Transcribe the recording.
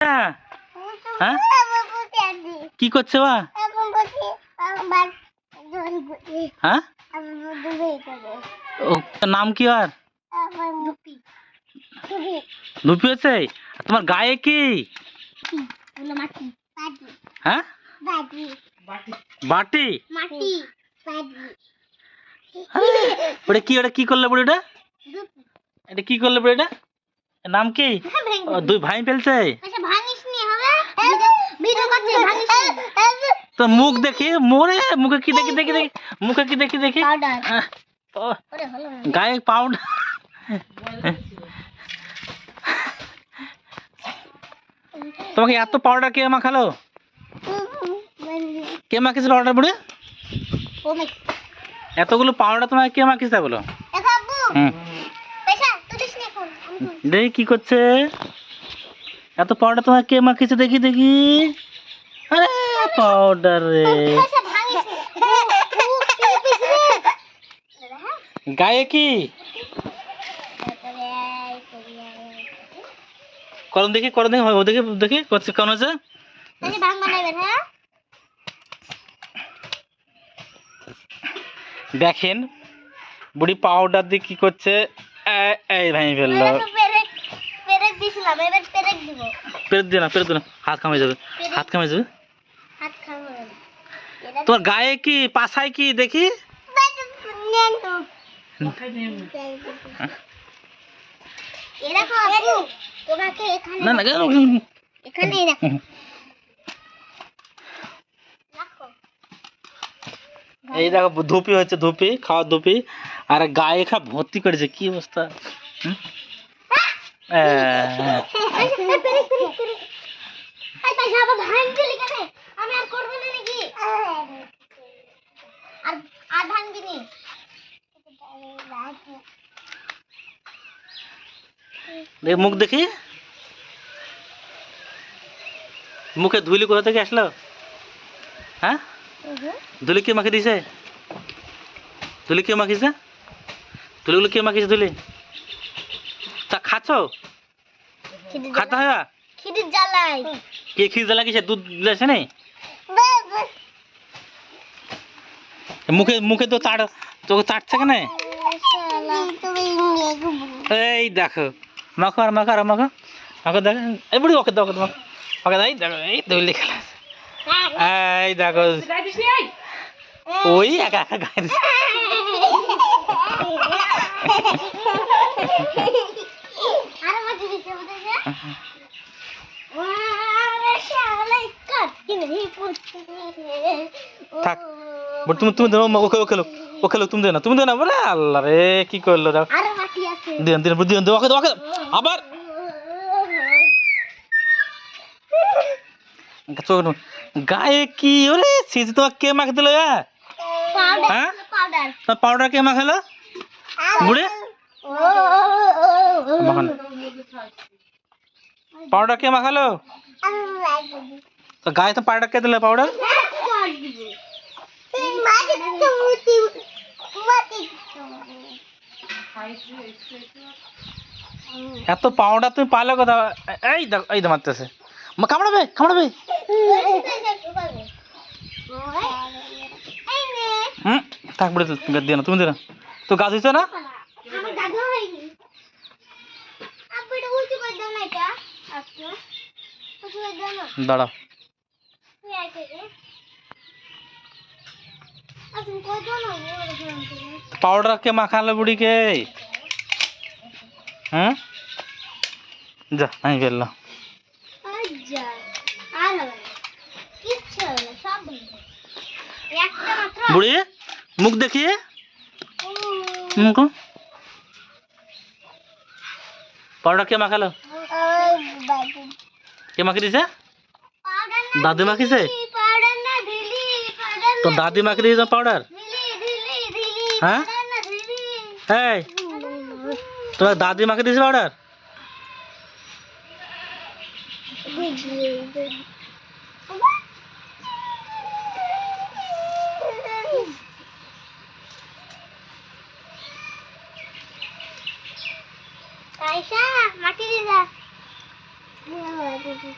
হ্যাঁ কি করছে বা? হ্যাঁ ও নাম কি আর? ধুপি হচ্ছে। তোমার গায়ে কি? হ্যাঁ বাটি। ওটা কি, ওটা কি করলে বুড়িটা? এটা কি করলে বুড়িটা? নাম কি? দুই ভাই ফেলছে। তো মুখ দেখি, মোরে মুখে কি দেখি দেখি দেখি, মুখে কি দেখি দেখি, গায়ে পাউডার। তোমাকে এত পাউডার কে মাখালো? কে মাখিয়েছে পাউডার বুড়ি? এতগুলো পাউডার তোমাকে কে মাখিয়েছে বলো? দেখি কি করছে? এত পাউডার তোমাকে কে মাখিয়েছে দেখি দেখি। আরে পাউডার রে, গায়ে কি? করন দেখি, করন দেখি, দেখি দেখি করছে কেমন আছে। দেখেন বুড়ি পাউডার দিয়ে কি করছে। এই ভাই ফেললো। পেরেক দিও না, পেরেক দিও না, হাত কামে যাবে, হাত কামে যাবে। তোমার গায়ে কি, পাছায় কি দেখি? না না এই দেখো ধুপি হচ্ছে, ধুপি খাওয়া ধুপি, আর গায়ে খা ভর্তি করেছে, কি অবস্থা। মুখ দেখি, মুখে ধুলি কোথা থেকে আসলো? হ্যাঁ ধুলি কে মাখিয়ে দিয়েছে? ধুলি কে মাখিয়েছে? ধুলিগুলো কে মাখিয়েছে? ধুলি তা খাচ্ছ? খাতে হয় খিদির জ্বালাই। কে খিদির জ্বালা? কিসে দুধ দিয়েছে না? মুখে মুখে তো চাট, তোকে চাটছে কেন? এই দেখো মাখো আর মাখো আর মাখো, মাখো দেখো। এই বুড়ি ওকে দাও, ওকে দাও, ওকে দাই দেখো। এই ধুলি খেলা, এই দেখো ওই একা একা গায়ে দিচ্ছে। থাক তুমি তুমি দেবো, ওকে ওকে লোক, ওকে লোক তুমি দেবে না, তুমি দেবে না বলে। আল্লাহ রে কি করলো? দিন দিন দিন ওকে ওকে আবার গায়ে কি? ওরে সিজি তোমাকে কে মাখে দিল? হ্যাঁ পাউডার কে মাখালো বুড়ে? পাউডার কে মাখালো? তো গায়ে তো পাউডার কে দিলে? পাউডার এত পাউডার তুমি পালে কথা? এই দেখো, এই মারতেছে, কামড়াবে কামড়াবে। থাক বুড়ি দিও না, তুমি দিও না, তো গাছ হয়েছে না। দাঁড়াও, পাউডার কে মাখালো বুড়িকে? হ্যাঁ যা আমি ফেললাম। বুড়ি মুখ দেখিয়ে, মুখ পাউডার কে মাখালো? কে মাখিয়ে দিছে? দাদি মাখিছে? তো দাদি মাখিয়ে দিয়েছে পাউডার? হ্যাঁ এই তোমার দাদি মাখিয়ে দিয়েছে পাউডার? মাটি দিয়ে দিদি